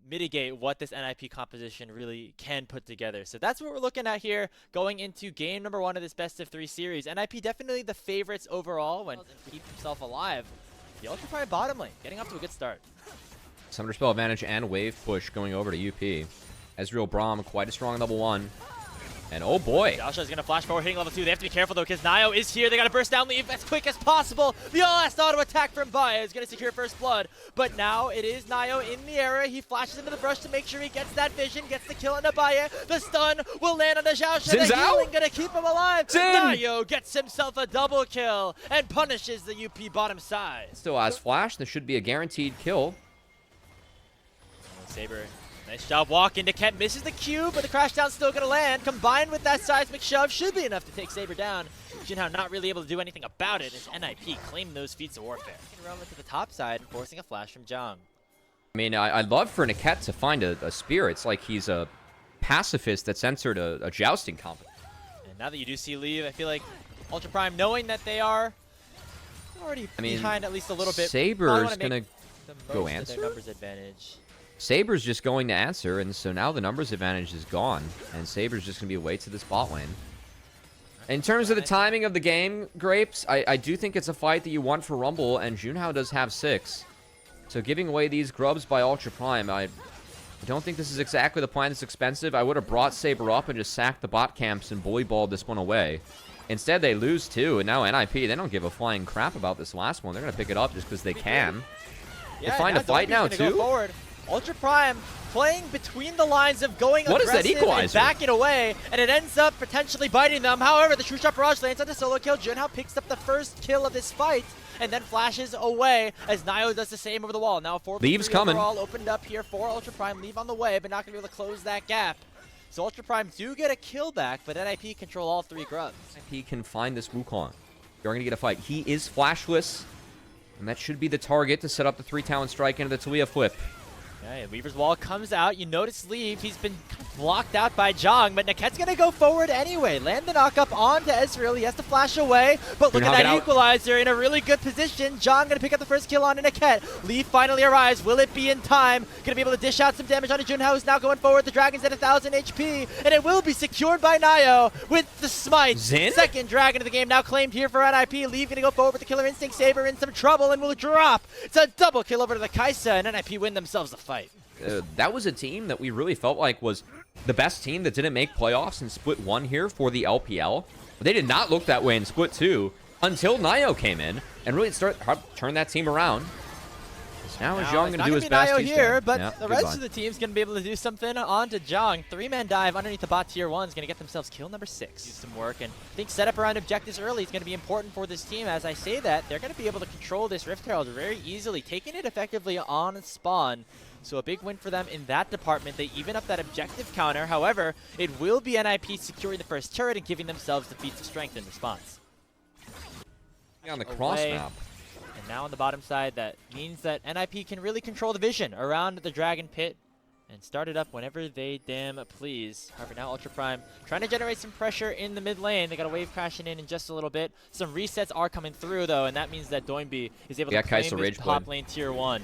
mitigate what this NIP composition really can put together. So that's what we're looking at here going into game number 1 of this best of 3 series. NIP definitely the favorites overall when keep himself alive. The Ultra Prime bottom lane getting off to a good start. Summoner spell advantage and wave push going over to UP. Ezreal Braum quite a strong level 1. And oh boy. Yasha is going to flash forward, hitting level 2. They have to be careful though, because Nio is here. They got to burst down leave as quick as possible. The all-last auto attack from Baya is going to secure first blood. But now it is Nio in the area. He flashes into the brush to make sure he gets that vision, gets the kill on Baya. The stun will land on the Xiaosha. The healing going to keep him alive. Nio gets himself a double kill and punishes the UP bottom side. Still has flash. This should be a guaranteed kill. Saber. Nice job walking. Niket misses the Q, but the crash down's still going to land. Combined with that seismic shove, should be enough to take Saber down. Jinhao not really able to do anything about it as NIP claim those feats of warfare. Roam to the top side, forcing a flash from Zhang. I mean, I'd love for Niket to find a spear. It's like he's a pacifist that's entered a jousting competition. And now that you do see leave, I feel like Ultra Prime, knowing that they are already behind at least a little bit, Saber's going to go answer. Their numbers advantage. Saber's just going to answer, and so now the numbers advantage is gone, and Saber's just going to be away to this bot lane. In terms of the timing of the game, Grapes, I do think it's a fight that you want for Rumble, and Junhao does have 6. So giving away these grubs by Ultra Prime, I don't think this is exactly the plan. It's expensive. I would have brought Saber up and just sacked the bot camps and bully balled this one away. Instead, they lose 2, and now NIP, they don't give a flying crap about this last one. They're going to pick it up just because they can. Yeah, they find a fight now, too? Ultra Prime playing between the lines of going aggressive and backing away, and it ends up potentially biting them. However, the True Shot Barrage lands on the solo kill. Junhao picks up the first kill of this fight, and then flashes away as Nio does the same over the wall. Now 4v3 overall opened up here for Ultra Prime. Leave on the way, but not going to be able to close that gap. So Ultra Prime do get a kill back, but NIP control all 3 grubs. NIP can find this Wukong. They're going to get a fight. He is flashless, and that should be the target to set up the 3-talent strike into the Talia flip. Okay, Weaver's wall comes out. You notice leave. He's been blocked out by Zhang, but Niket's going to go forward anyway. Land the knockup onto Ezreal. He has to flash away, but look at that equalizer in a really good position. Zhang going to pick up the first kill on Niket. Leave finally arrives. Will it be in time? Going to be able to dish out some damage onto Junhao, who's now going forward. The Dragon's at 1,000 HP, and it will be secured by Nio with the smite. Zin? Second Dragon of the game now claimed here for NIP. Leave going to go forward with the Killer Instinct. Saber in some trouble and will drop. It's a double kill over to the Kaisa, and NIP win themselves the fight. That was a team that we really felt like was the best team that didn't make playoffs in Split 1 here for the LPL. But they did not look that way in Split 2 until Nio came in and really turn that team around. So now is Zhang going to do his best. Nio here, but the rest of the team's going to be able to do something onto Zhang. 3-man dive underneath the bot tier 1 is going to get themselves kill number 6. Do some work, and I think setup around objectives early is going to be important for this team. As I say that, they're going to be able to control this Rift Herald very easily, taking it effectively on spawn. So a big win for them in that department. They even up that objective counter. However, it will be NIP securing the first turret and giving themselves the feats of strength in response. On the cross map. And now on the bottom side, that means that NIP can really control the vision around the Dragon Pit and start it up whenever they damn please. However, now Ultra Prime trying to generate some pressure in the mid lane. They got a wave crashing in just a little bit. Some resets are coming through, though, and that means that Doinby is able to claim this top lane tier 1.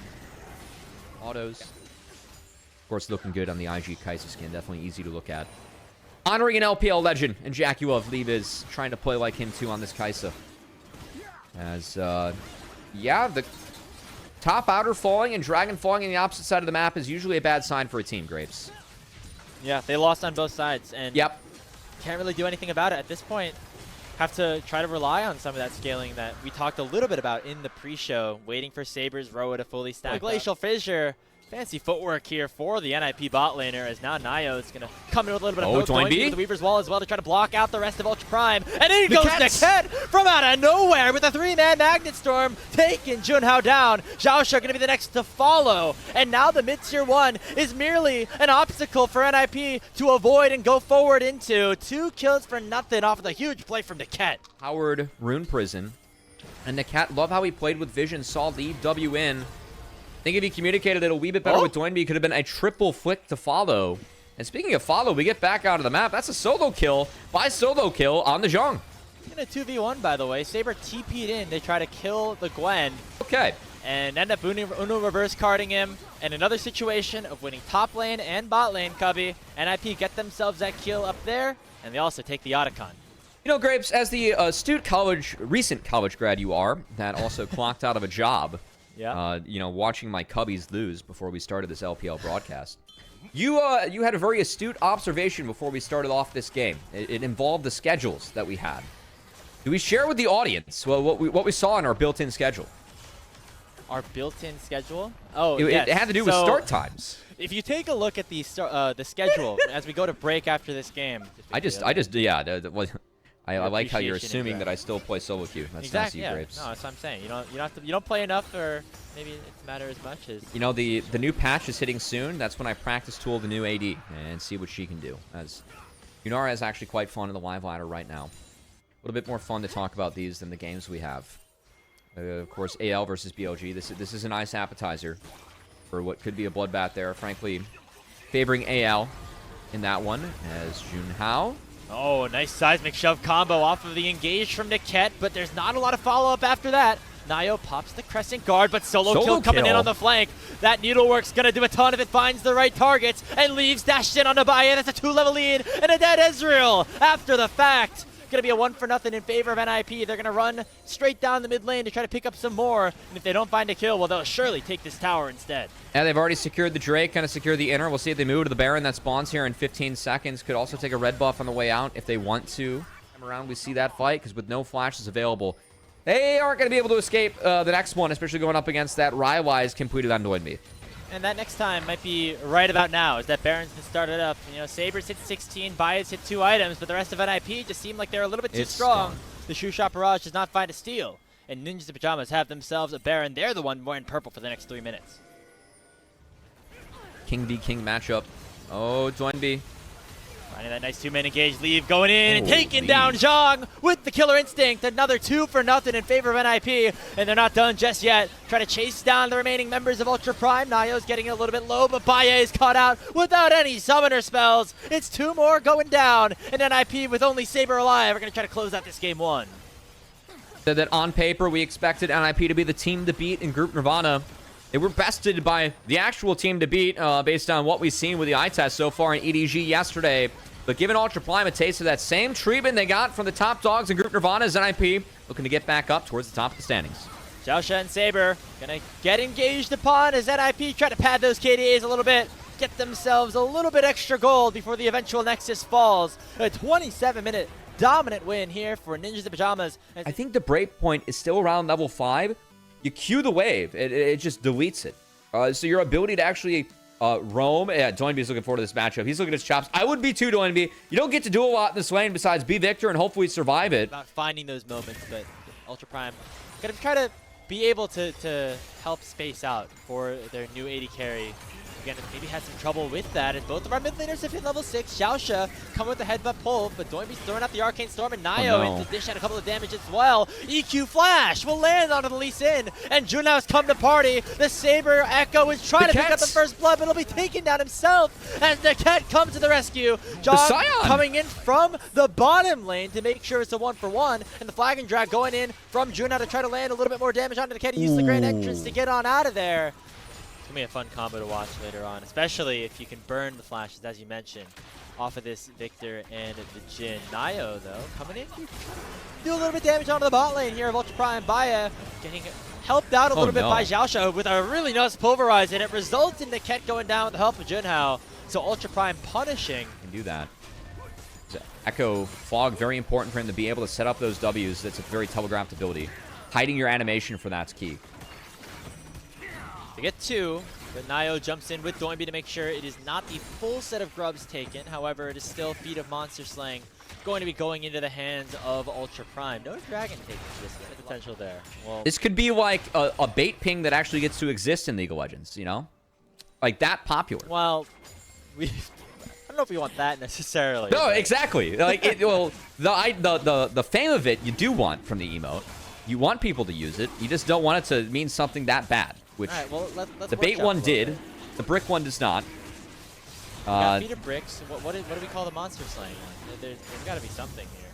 Autos. Of course, looking good on the IG Kaisa skin. Definitely easy to look at. Honoring an LPL legend, and Jack Love is trying to play like him, too, on this Kaisa. As, yeah, the top outer falling and Dragon falling on the opposite side of the map is usually a bad sign for a team, Grapes. Yeah, they lost on both sides, and can't really do anything about it at this point. Have to try to rely on some of that scaling that we talked a little bit about in the pre-show, waiting for Saber's Roa to fully stack. Glacial Fissure, fancy footwork here for the NIP bot laner, as now Nio is going to come in with a little bit of hope, going with the Weaver's Wall as well to try to block out the rest of Ultra Prime. And in goes Niket from out of nowhere with a 3-man Magnet Storm, taking Junhao down. Xiaosha going to be the next to follow. And now the mid-tier 1 is merely an obstacle for NIP to avoid and go forward into. 2 kills for nothing off of the huge play from Niket. Howard, Rune Prison. And Niket, love how he played with vision, saw leave W in. I think if he communicated it a wee bit better with Doinby, it could have been a triple flick to follow. And speaking of follow, we get back out of the map. That's a solo kill by Solo Kill on the Zhang. In a 2v1, by the way, Saber TP'd in. They try to kill the Gwen. Okay, and end up Uno reverse carding him. And another situation of winning top lane and bot lane, Cubby. NIP get themselves that kill up there, and they also take the Otacon. You know, Grapes, as the astute recent college grad you are, that also clocked out of a job, you know, watching my Cubbies lose before we started this LPL broadcast, you had a very astute observation before we started off this game. It involved the schedules that we had. Do we share with the audience what we saw in our built-in schedule? Our built-in schedule? Oh, yes. It had to do with start times. If you take a look at the schedule as we go to break after this game, I like how you're assuming that I still play solo queue. That's nice of you, Grapes. No, that's what I'm saying. You don't play enough, or maybe it doesn't matter as much as. You know, the new patch is hitting soon. That's when I practice tool the new AD and see what she can do. As Yunara is actually quite fun in the live ladder right now. A little bit more fun to talk about these than the games we have. Of course, AL versus BLG. This is a nice appetizer for what could be a bloodbath there. Frankly, favoring AL in that one as Junhao. Oh, nice seismic shove combo off of the engage from Niket, but there's not a lot of follow-up after that. Nayo pops the Crescent Guard, but solo kill coming in on the flank. That Needlework's going to do a ton if it finds the right targets, and leaves dashed in on Nabaya. That's a 2-level lead, and a dead Ezreal after the fact. Going to be a 1-for-0 in favor of NIP. They're going to run straight down the mid lane to try to pick up some more, and if they don't find a kill, well, they'll surely take this tower instead. Yeah, they've already secured the Drake, kind of secured the inner. We'll see if they move to the Baron that spawns here in 15 seconds. Could also take a red buff on the way out if they want to. Come around, we see that fight, because with no flashes available, they aren't going to be able to escape the next one, especially going up against that Rywise completed on Doinby. And that next time might be right about now, as that Baron's been started up. You know, Sabres hit 16, Bias hit 2 items, but the rest of NIP just seemed like they're a little bit too strong. The Shoe Shot Barrage does not find a steal, and Ninjas in Pyjamas have themselves a Baron. They're the one wearing purple for the next 3 minutes. King v King matchup. Oh, Doinby. Finding that nice 2-man engage leave, going in and taking down Zhang with the Killer Instinct. Another 2-for-0 in favor of NIP, and they're not done just yet. Trying to chase down the remaining members of Ultra Prime. Nayo's getting a little bit low, but Baye is caught out without any summoner spells. It's 2 more going down, and NIP with only Saber alive are going to try to close out this game 1. Said that on paper, we expected NIP to be the team to beat in Group Nirvana. They were bested by the actual team to beat based on what we've seen with the eye test so far in EDG yesterday. But giving Ultra Prime a taste of that same treatment they got from the top dogs in Group Nirvana as NIP looking to get back up towards the top of the standings. Xiaosha and Saber gonna get engaged upon as NIP try to pad those KDAs a little bit, get themselves a little bit extra gold before the eventual Nexus falls. A 27-minute dominant win here for Ninjas in Pyjamas. I think the break point is still around level 5. You cue the wave, it just deletes it. So your ability to actually roam, yeah, Doinby's looking forward to this matchup. He's looking at his chops. I would be too, Doinby. You don't get to do a lot in this lane besides be Victor and hopefully survive it. About finding those moments, but Ultra Prime gonna try to be able to help space out for their new AD carry. Again, maybe had some trouble with that, as both of our mid laners have hit level 6. Xiaosha coming with the headbutt pull, but Doinby's throwing out the Arcane Storm, and Nayo in to dish out a couple of damage as well. EQ Flash will land onto the Lee Sin, and Junhao's come to party. The Saber Echo is trying to pick up the first blood, but it'll be taken down himself as Niket comes to the rescue. John coming in from the bottom lane to make sure it's a 1-for-1, and the Flag and Drag going in from Junhao to try to land a little bit more damage onto Niket. He used the Grand Entrance to get on out of there. It's going to be a fun combo to watch later on, especially if you can burn the flashes, as you mentioned, off of this Victor and the Jhin. Nayo, though, coming in to do a little bit of damage onto the bot lane here of Ultra Prime. Baya getting helped out a little bit by Xiaosha with a really nice pulverize, and it results in Niket going down with the help of Junhao. So Ultra Prime punishing. Can do that. Echo Fog, very important for him to be able to set up those Ws. That's a very telegraphed ability. Hiding your animation for that's key. They get 2, but Nayo jumps in with Doinby to make sure it is not the full set of grubs taken. However, it is still Feet of Monster Slaying going to be going into the hands of Ultra Prime. No Dragon taking this potential there. Well, this could be like a bait ping that actually gets to exist in League of Legends, you know? Like that popular. Well, I don't know if we want that necessarily. No, exactly. Like, the fame of it you do want from the emote. You want people to use it. You just don't want it to mean something that bad. Which well, let's the bait one did. The brick one does not. Feet of bricks. What do we call the monster slaying one? There's got to be something here.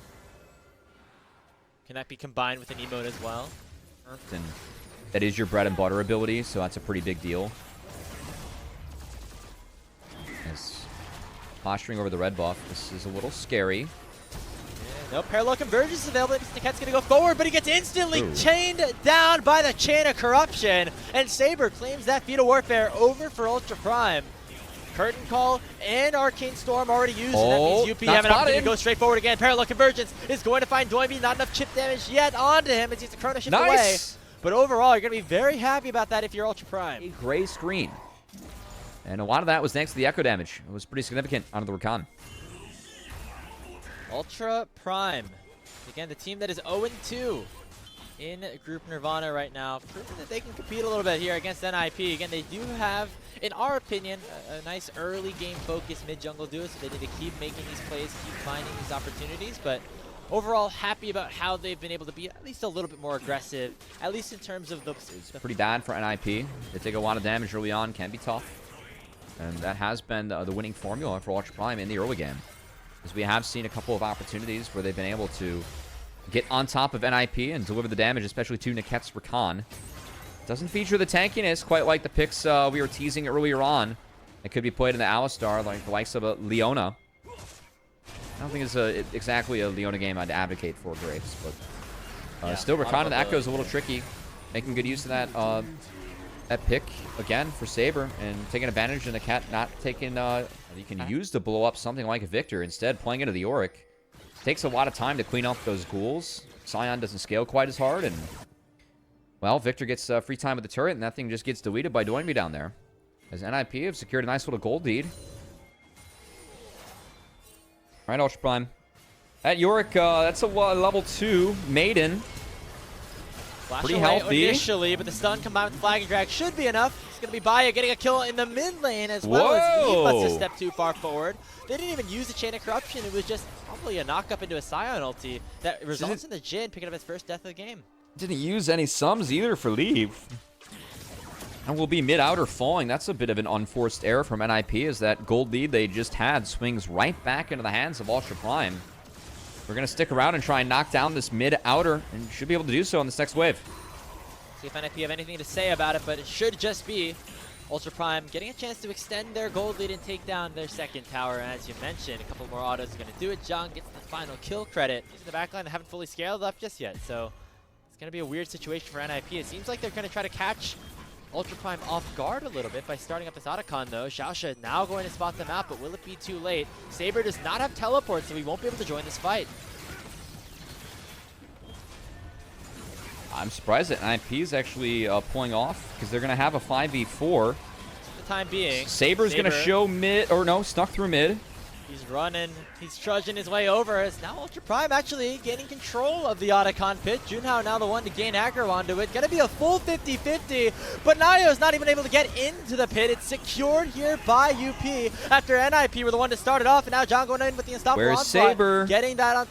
Can that be combined with an emote as well? And That is your bread and butter ability, so that's a pretty big deal. As posturing over the red buff, this is a little scary. No parallel convergence available. Niket's gonna go forward, but he gets instantly chained down by the chain of corruption. And Saber claims that feat of warfare over for Ultra Prime. Curtain Call and Arcane Storm already used, and that means UP have an opportunity to go straight forward again. Parallel convergence is going to find Doinby. Not enough chip damage yet onto him as he's a chrono shift away. But overall, you're gonna be very happy about that if you're Ultra Prime. A gray screen. And a lot of that was thanks to the echo damage. It was pretty significant onto the Rakan. Ultra Prime. Again, the team that is 0-2 in Group Nirvana right now. Proving that they can compete a little bit here against NIP. Again, they do have, in our opinion, a nice early game focus mid-jungle duo, so they need to keep making these plays, keep finding these opportunities. But overall, happy about how they've been able to be at least a little bit more aggressive, at least in terms of the... It's pretty bad for NIP. They take a lot of damage early on, can be tough. And that has been the winning formula for Ultra Prime in the early game. As we have seen a couple of opportunities where they've been able to get on top of NIP and deliver the damage, especially to Niket's Rakan. Doesn't feature the tankiness quite like the picks we were teasing earlier on. It could be played in the Alistar, like the likes of a Leona. I don't think it's exactly a Leona game I'd advocate for Grapes, but still Rakan and the Echo is a little tricky. Making good use of that pick again for Saber and taking advantage of the cat not taking you can use to blow up something like a Victor, instead playing into the Yorick. Takes a lot of time to clean up those ghouls. Sion doesn't scale quite as hard, and well, Victor gets free time with the turret, and that thing just gets deleted by Doinby down there. As NIP have secured a nice little gold lead. Alright, Ultra Prime. At Yorick, that's a level 2 Maiden. Flash pretty away healthy initially, but the stun combined with flag and drag should be enough. It's going to be Baya getting a kill in the mid lane as well as he must have stepped too far forward. They didn't even use the Chain of Corruption. It was just probably a knock-up into a Sion ulti that results in the Jhin picking up his first death of the game. Didn't use any sums either for leave. And will be mid-outer falling. That's a bit of an unforced error from NIP, as that gold lead they just had swings right back into the hands of Ultra Prime. We're going to stick around and try and knock down this mid-outer, and should be able to do so in this next wave. See if NIP have anything to say about it, but it should just be Ultra Prime getting a chance to extend their gold lead and take down their second tower. And as you mentioned, a couple more autos are going to do it. Jong gets the final kill credit. In the backline, they haven't fully scaled up just yet, so it's going to be a weird situation for NIP. It seems like they're going to try to catch Ultra Prime off guard a little bit by starting up this Otacon, though. Xiaosha now going to spot them out, but will it be too late? Saber does not have teleport, so he won't be able to join this fight. I'm surprised that NIP is actually pulling off, because they're going to have a 5v4. For the time being. Saber's going to show mid, or no, snuck through mid. He's running, he's trudging his way over. As now Ultra Prime actually gaining control of the Otacon pit. Junhao now the one to gain aggro onto it. Gonna be a full 50-50, but Nayo's not even able to get into the pit. It's secured here by UP after NIP were the one to start it off, and now John going in with the unstoppable Where's onslaught. Saber? Getting that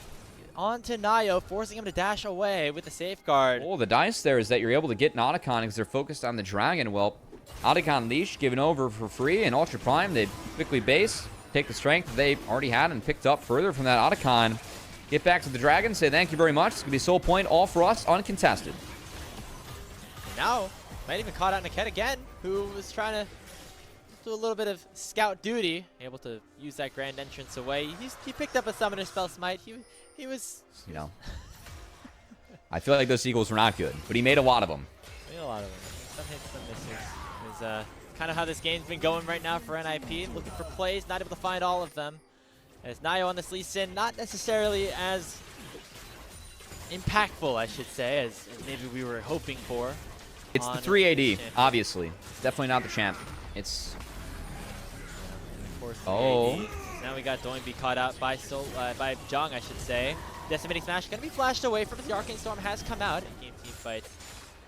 onto Nayo, forcing him to dash away with the safeguard. Oh, the dice there is that you're able to get an Otacon because they're focused on the dragon. Well, Otacon leash given over for free, and Ultra Prime, they quickly base. Take the strength they already had and picked up further from that Otacon. Get back to the dragon, say thank you very much. It's going to be soul point all for us, uncontested. Now, might even caught out Niket again, who was trying to do a little bit of scout duty, able to use that grand entrance away. He picked up a summoner spell smite. He was... You know, I feel like those sequels were not good, but he made a lot of them. Made a lot of them. Some hits, some misses. It was, kind of how this game's been going right now for NIP. Looking for plays, not able to find all of them. As Nayo on this Lee Sin, not necessarily as impactful, I should say, as maybe we were hoping for. It's the 3 AD, obviously. It's definitely not the champ. It's... Oh. Now we got Doinby caught out by Jong, I should say. Decimating Smash going to be flashed away from the Arcane Storm has come out in game team fights.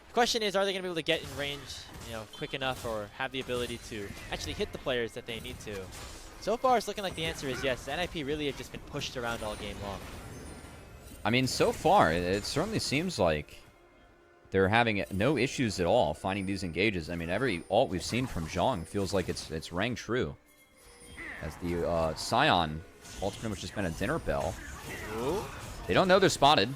The question is, are they going to be able to get in range, quick enough, or have the ability to actually hit the players that they need to? So far, it's looking like the answer is yes. NIP really have just been pushed around all game long. I mean, so far, it certainly seems like they're having no issues at all finding these engages. I mean, every ult we've seen from Zhong feels like it's rang true. As the Sion ult's pretty much just been a dinner bell. Ooh. They don't know they're spotted.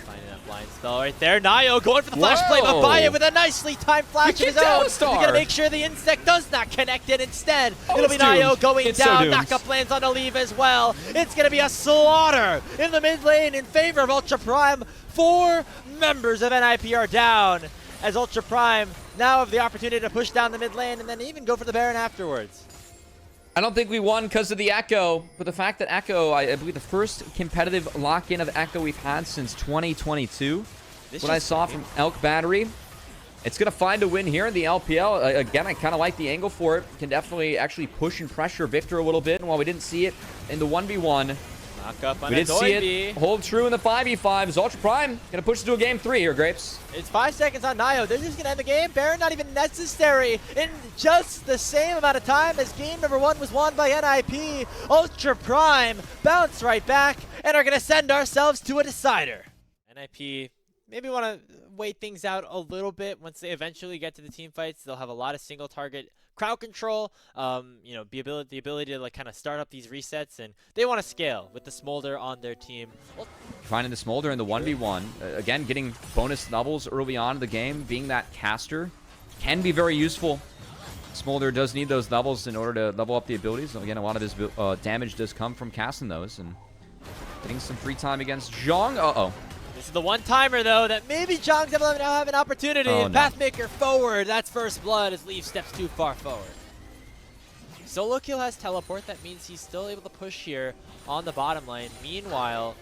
Finding that blind spell right there. Nio going for the flash play, but Baya with a nicely timed flash of his own. He's going to make sure the insect does not connect it. Instead, it'll be Nio going down. Knockup lands on Olive as well. It's going to be a slaughter in the mid lane in favor of Ultra Prime. 4 members of NIP are down, as Ultra Prime now have the opportunity to push down the mid lane and then even go for the Baron afterwards. I don't think we won because of the Echo, but the fact that Echo, I believe the first competitive lock-in of Echo we've had since 2022. What I saw from Elk Battery. It's going to find a win here in the LPL. Again, I kind of like the angle for it. Can definitely actually push and pressure Victor a little bit. And while we didn't see it in the 1v1, we did see it hold true in the 5v5s. Ultra Prime going to push it to a game 3 here, Grapes. It's 5 seconds on Nio. They're just going to end the game. Baron not even necessary in just the same amount of time as game number 1 was won by NIP. Ultra Prime bounce right back and are going to send ourselves to a decider. NIP maybe want to wait things out a little bit. Once they eventually get to the team fights, they'll have a lot of single target crowd control, you know, the ability to like kind of start up these resets, and they want to scale with the Smolder on their team. Finding the Smolder in the 1v1, again, getting bonus levels early on in the game, being that caster can be very useful. Smolder does need those levels in order to level up the abilities. Again, a lot of his damage does come from casting those, and getting some free time against Zhong. This is the one-timer, though, that maybe Zhong's able to now have an opportunity. Pathmaker forward. That's first blood as Leaf steps too far forward. Solo kill has teleport. That means he's still able to push here on the bottom lane. Meanwhile,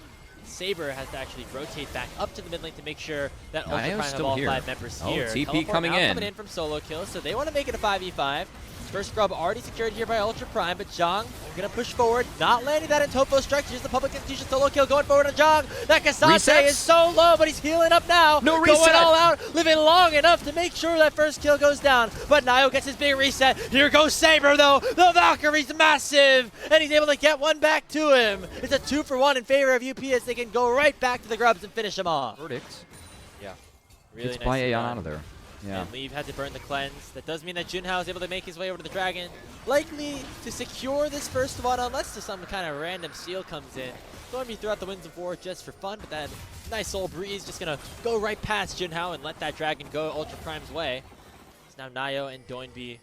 Saber has to actually rotate back up to the mid lane to make sure that Ultra Prime have all 5 members here. TP coming in from Solo kill, so they want to make it a 5v5. First grub already secured here by Ultra Prime, but Zhong gonna push forward, not landing that in Topo strike. Here's the public institution Solo kill going forward on Zhong. That Cassante is so low, but he's healing up now. No reset. Going all out, living long enough to make sure that first kill goes down. But Nio gets his big reset. Here goes Saber though. The Valkyrie's massive, and he's able to get one back to him. It's a 2-for-1 in favor of UP as they can go right back to the grubs and finish him off. Verdict. Yeah. Really Gets nice by Aeon out of there. Yeah. And Leave had to burn the cleanse. That does mean that Junhao is able to make his way over to the dragon. Likely to secure this first one unless some kind of random seal comes in. Stormy throughout the Winds of War just for fun, but that nice old breeze just going to go right past Junhao and let that dragon go Ultra Prime's way. It's now Nio and Doinby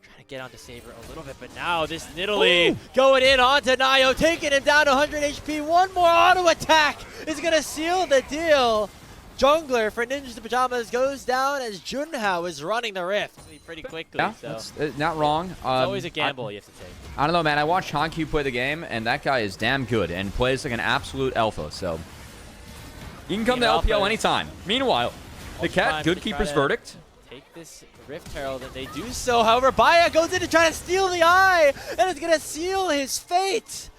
trying to get onto Saber a little bit, but now this Nidalee going in onto Nio, taking him down to 100 HP. One more auto attack is going to seal the deal. Jungler for Ninjas in Pyjamas goes down as Junhao is running the rift pretty quickly. Yeah, so. that's not wrong. It's always a gamble you have to take. I don't know, man. I watched Hankyu play the game, and that guy is damn good and plays like an absolute alpha. So you can come to LPL anytime. Meanwhile, the Cat, good keeper's verdict. Take this Rift Herald, and they do so. However, Baya goes in to try to steal the eye, and it's going to seal his fate.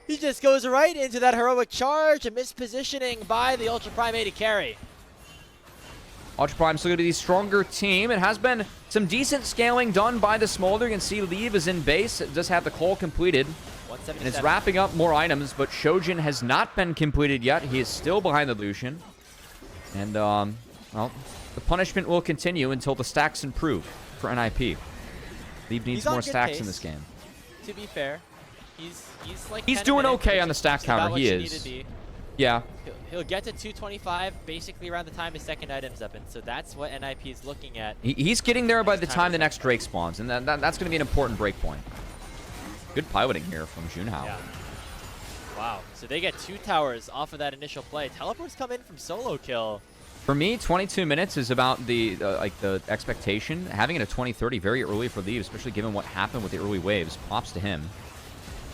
He just goes right into that heroic charge, a mispositioning by the Ultra Prime AD carry. Ultra Prime still going to be the stronger team. It has been some decent scaling done by the Smolder. You can see Leave is in base. It does have the call completed. And it's wrapping up more items, but Shojin has not been completed yet. He is still behind the Lucian. And, well, the punishment will continue until the stacks improve for NIP. Leave needs more stacks in this game. To be fair, he's doing okay on the stack counter. He is. Yeah. He'll get to 225 basically around the time his second item's up, and so that's what NIP is looking at. He's getting there by the time the next Drake spawns, and that's going to be an important breakpoint. Good piloting here from Junhao. Yeah. Wow. So they get 2 towers off of that initial play. Teleports come in from solo kill. For me, 22 minutes is about the the expectation. Having it at 20-30 very early for Leave, especially given what happened with the early waves. Props to him.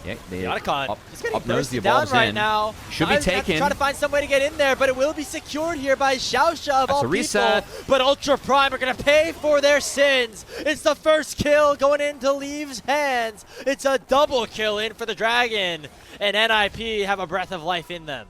Yeah, they up nose the down evolves right in. now. Should be taken. Try to find some way to get in there, but it will be secured here by Xiaosha of all reset. people. But Ultra Prime are going to pay for their sins. It's the first kill going into Leave's hands. It's a double kill in for the Dragon, and NIP have a breath of life in them.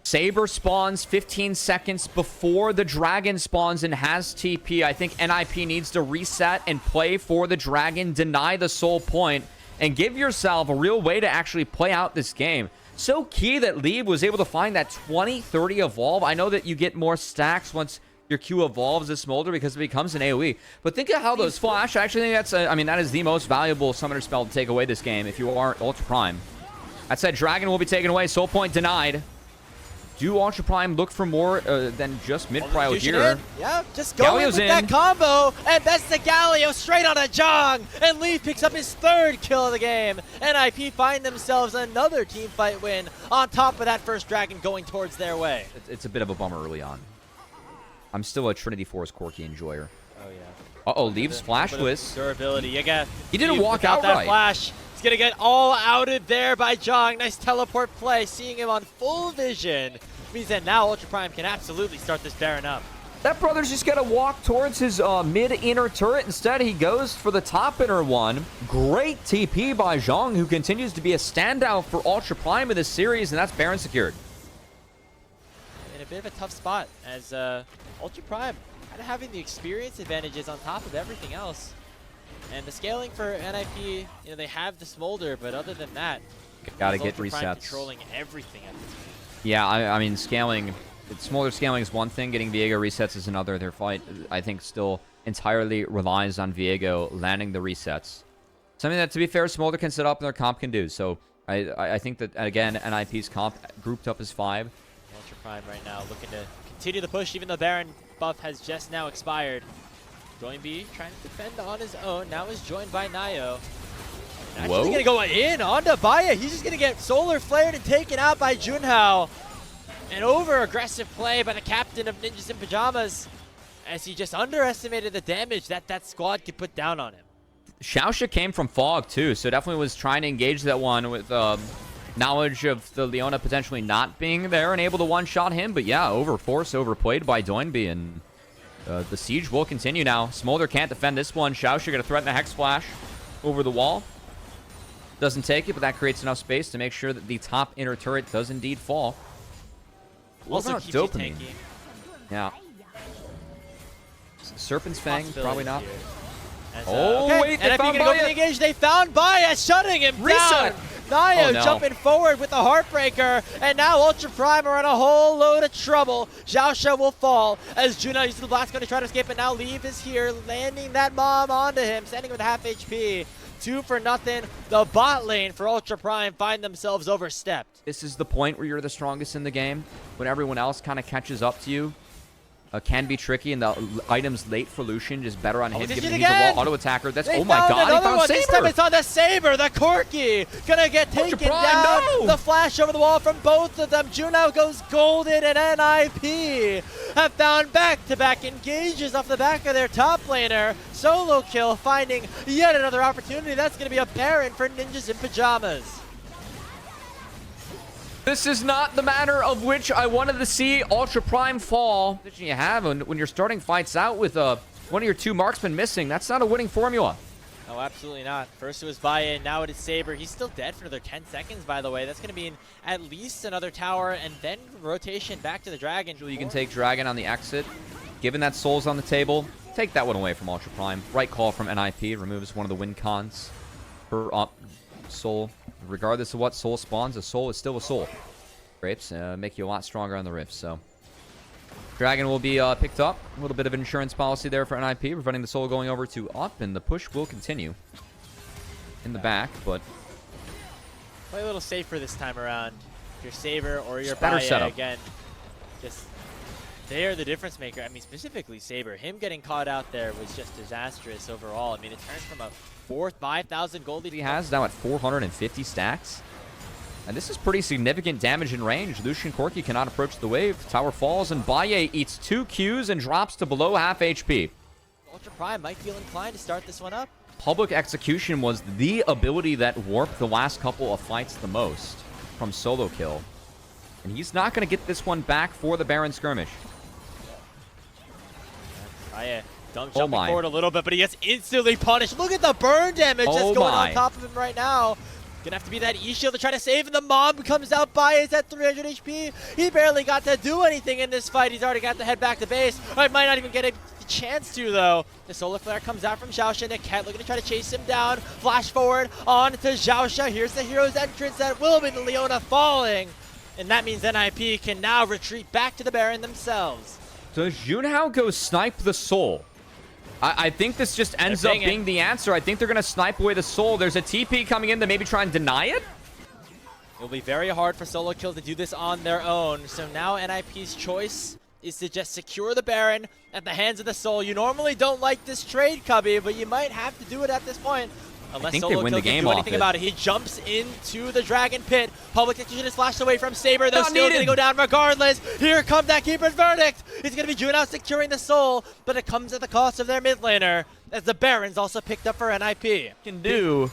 Saber spawns 15 seconds before the Dragon spawns and has TP. I think NIP needs to reset and play for the Dragon, deny the soul point, and give yourself a real way to actually play out this game. So key that Leave was able to find that 20-30 evolve. I know that you get more stacks once your Q evolves as Smolder because it becomes an AoE. But think of how those flash. I actually think that's, I mean, that is the most valuable summoner spell to take away this game if you are Ultra Prime. That said, Dragon will be taken away. Soul point denied. do Ultra Prime look for more than just mid-prio here? Yeah, just go in with that combo, and that's the Galio straight on a Jong, and Leaf picks up his 3rd kill of the game. NIP find themselves another team fight win on top of that first Dragon going towards their way. It's a bit of a bummer early on. I'm still a Trinity Force Corki enjoyer. Oh, yeah. Uh-oh, Leaf's flash twist. Durability. You got he didn't walk out that right. Flash. He's going to get all outed there by Jong. Nice teleport play. Seeing him on full vision means that now Ultra Prime can absolutely start this Baron up. That brother's just got to walk towards his mid-inner turret. Instead, he goes for the top inner one. Great TP by Zhang, who continues to be a standout for Ultra Prime in this series, and that's Baron secured. In a bit of a tough spot as Ultra Prime kind of having the experience advantages on top of everything else. And the scaling for NIP, they have the Smolder, but other than that, gotta get Ultra Prime resets. Controlling everything at this point. Yeah, I mean, scaling, Smolder scaling is one thing, getting Viego resets is another. Their fight, I think, still entirely relies on Viego landing the resets. Something that, to be fair, Smolder can set up and their comp can do. So I think that, again, NIP's comp grouped up as 5. Ultra Prime right now looking to continue the push, even though Baron buff has just now expired. Joinb trying to defend on his own. Now is joined by Nayo. Actually going to go in onto Baya. He's just going to get solar flared and taken out by Junhao. An over-aggressive play by the captain of Ninjas in Pyjamas as he just underestimated the damage that squad could put down on him. Xiaoxia came from Fog, too, so definitely was trying to engage that one with knowledge of the Leona potentially not being there and able to one-shot him. But yeah, overplayed by Doinb, and the siege will continue now. Smolder can't defend this one. Xiaoxia going to threaten a Hex Flash over the wall. Doesn't take it, but that creates enough space to make sure that the top inner turret does indeed fall. Also keeps you tanky. Yeah. Serpent's Fang, probably not. Wait, they found Baya. They found Baya, shutting him down. Nayo jumping forward with the Heartbreaker, and now Ultra Prime are in a whole load of trouble. Xiaoxia will fall as Juno uses the blast gun to try to escape, but now Leave is here, landing that bomb onto him, sending him with half HP. 2-0. The bot lane for Ultra Prime find themselves overstepped. This is the point where you're the strongest in the game, when everyone else kind of catches up to you. Can be tricky, and the items late for Lucian just better on him, given he's a raw auto attacker. That's oh my god, he found Saber! This time it's on the Saber, the Corki! Gonna get taken down. No! The flash over the wall from both of them. Juno goes golden, and NIP have found back-to-back engages off the back of their top laner. Solo kill, finding yet another opportunity. That's gonna be a Baron for Ninjas in Pyjamas. This is not the manner of which I wanted to see Ultra Prime fall. That you have when you're starting fights out with one of your 2 marksmen missing. That's not a winning formula. No, absolutely not. First it was Baya, now it is Saber. He's still dead for another 10 seconds, by the way. That's going to be in at least another tower, and then rotation back to the Dragon. You can take Dragon on the exit. Given that Soul's on the table, take that one away from Ultra Prime. Right call from NIP. Removes one of the win cons for Soul. Regardless of what Soul spawns, a Soul is still a Soul. Grapes make you a lot stronger on the rift, so. Dragon will be picked up. A little bit of insurance policy there for NIP, preventing the Soul going over to up, and the push will continue in the back, but. Play a little safer this time around. If you're Saber or your better Baya, setup. Again, just they are the difference maker. I mean, specifically Saber. Him getting caught out there was just disastrous overall. I mean, it turns from a 5,000 gold lead. He has now at 450 stacks. And this is pretty significant damage in range. Lucian Corki cannot approach the wave. Tower falls, and Baye eats 2 Qs and drops to below half HP. Ultra Prime might feel inclined to start this one up. Public Execution was the ability that warped the last couple of fights the most from solo kill. And he's not going to get this one back for the Baron skirmish. Baye jumping forward a little bit, but he gets instantly punished. Look at the burn damage that's going on top of him right now. Gonna have to be that E-shield to try to save, and the mob comes out. Baya's at 300 HP. He barely got to do anything in this fight. He's already got to head back to base. Or he might not even get a chance to, though. The solar flare comes out from Xiaoxia. Niket looking to try to chase him down. Flash forward on to Xiaoxia. Here's the hero's entrance. That will be the Leona falling. And that means NIP can now retreat back to the Baron themselves. Does Junhao go snipe the Soul? I think this just ends up being the answer. I think they're going to snipe away the Soul. There's a TP coming in to maybe try and deny it. It'll be very hard for Solo Kill to do this on their own. So now NIP's choice is to just secure the Baron at the hands of the Soul. You normally don't like this trade, Cubby, but you might have to do it at this point. Unless Solo Kill can do anything about it. He jumps into the Dragon Pit. Public Execution is flashed away from Saber, though still going to go down regardless. Here comes that Keeper's Verdict. It's going to be Junao securing the Soul, but it comes at the cost of their mid laner, as the Baron's also picked up for NIP. Can do,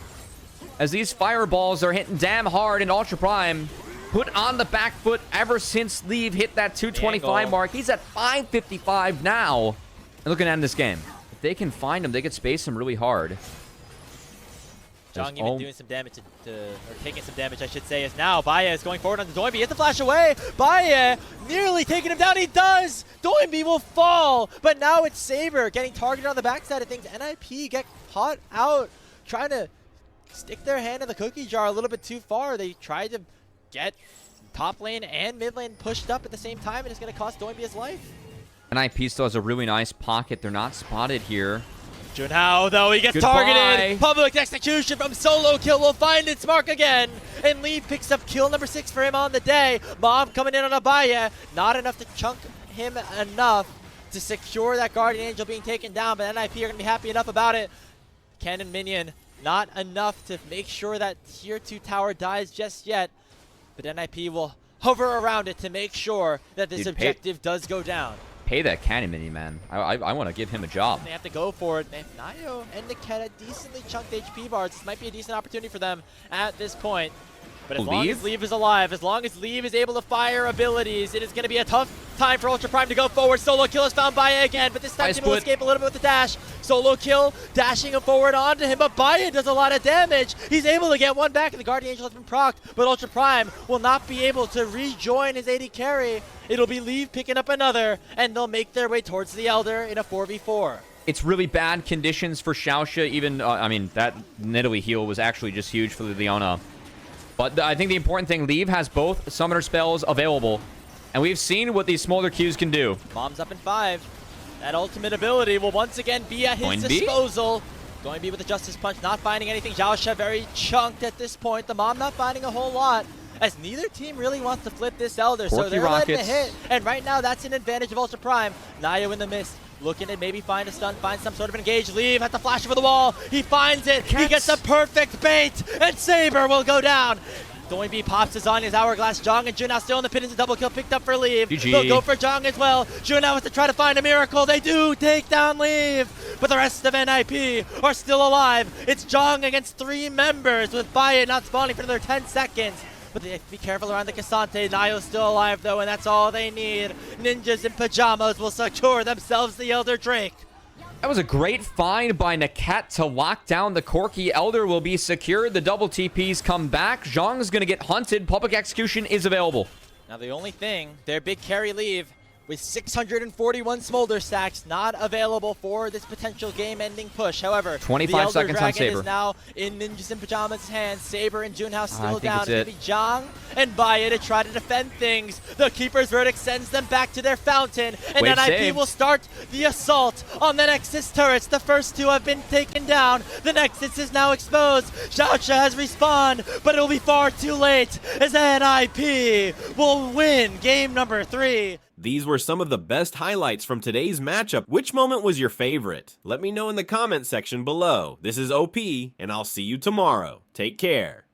as these fireballs are hitting damn hard in Ultra Prime. Put on the back foot ever since Leave hit that 225 mark. He's at 555 now. And looking at this game. If they can find him, they could space him really hard. Jong even doing some damage or taking some damage, I should say, is now Baya is going forward on the Doinby. He has to flash away. Baya nearly taking him down. He does. Doinby will fall, but now it's Saber getting targeted on the backside of things. NIP get caught out trying to stick their hand in the cookie jar a little bit too far. They tried to get top lane and mid lane pushed up at the same time, and it's going to cost Doinby his life. NIP still has a really nice pocket. They're not spotted here. Junao, though, he gets targeted. Public Execution from Solo Kill will find its mark again. And Lee picks up kill number 6 for him on the day. Mom coming in on Abaya. Not enough to chunk him enough to secure that Guardian Angel being taken down, but NIP are going to be happy enough about it. Cannon Minion, not enough to make sure that Tier 2 tower dies just yet. But NIP will hover around it to make sure that this objective does go down. Pay that Cannon Minion, man. I want to give him a job. They have to go for it. Nayo and Niketa decently chunked HP bars. This might be a decent opportunity for them at this point. But as long as Leave is alive, as long as Leave is able to fire abilities, it is going to be a tough time for Ultra Prime to go forward. Solo Kill has found Baya again, but this time he will escape a little bit with the dash. Solo Kill dashing him forward onto him, but Baya does a lot of damage. He's able to get one back, and the Guardian Angel has been procced, but Ultra Prime will not be able to rejoin his AD carry. It'll be Leave picking up another, and they'll make their way towards the Elder in a 4v4. It's really bad conditions for Xiaoxia. Even, I mean, that Nidalee heal was actually just huge for Leona. But I think the important thing, Leave has both summoner spells available. And we've seen what these smolder Qs can do. Mom's up in 5. That ultimate ability will once again be at his disposal. Going B with the Justice Punch, not finding anything. Xiaoxia very chunked at this point. The Mom not finding a whole lot, as neither team really wants to flip this Elder. So they're letting it hit. And right now, that's an advantage of Ultra Prime. Nayo in the mist, looking to maybe find a stun, find some sort of engage. Leave, has to flash over the wall. He finds it. He gets a perfect bait, and Saber will go down. Doinby pops his on his Hourglass. Jong and Junao still in the pit. It's a double kill picked up for Leave. They'll go for Jong as well. Junao has to try to find a miracle. They do take down Leave, but the rest of NIP are still alive. It's Jong against 3 members, with Baya not spawning for another 10 seconds. But they have to be careful around the Cassante. Nayo's still alive, though, and that's all they need. Ninjas in Pyjamas will secure themselves the Elder Drake. That was a great find by Naket to lock down the Corki. Elder will be secured. The double TPs come back. Zhang's going to get hunted. Public Execution is available. Now, the only thing, their big carry Leave, with 641 smolder stacks, not available for this potential game-ending push. However, 25 seconds on Saber is now in Ninjas in Pyjamas' hands. Saber and Junao still down. It's going to be Jong and Baya to try to defend things. The Keeper's Verdict sends them back to their fountain, and NIP will start the assault on the Nexus turrets. The first 2 have been taken down. The Nexus is now exposed. Xiaoxia has respawned, but it will be far too late, as NIP will win game number 3. These were some of the best highlights from today's matchup. Which moment was your favorite? Let me know in the comment section below. This is OP, and I'll see you tomorrow. Take care.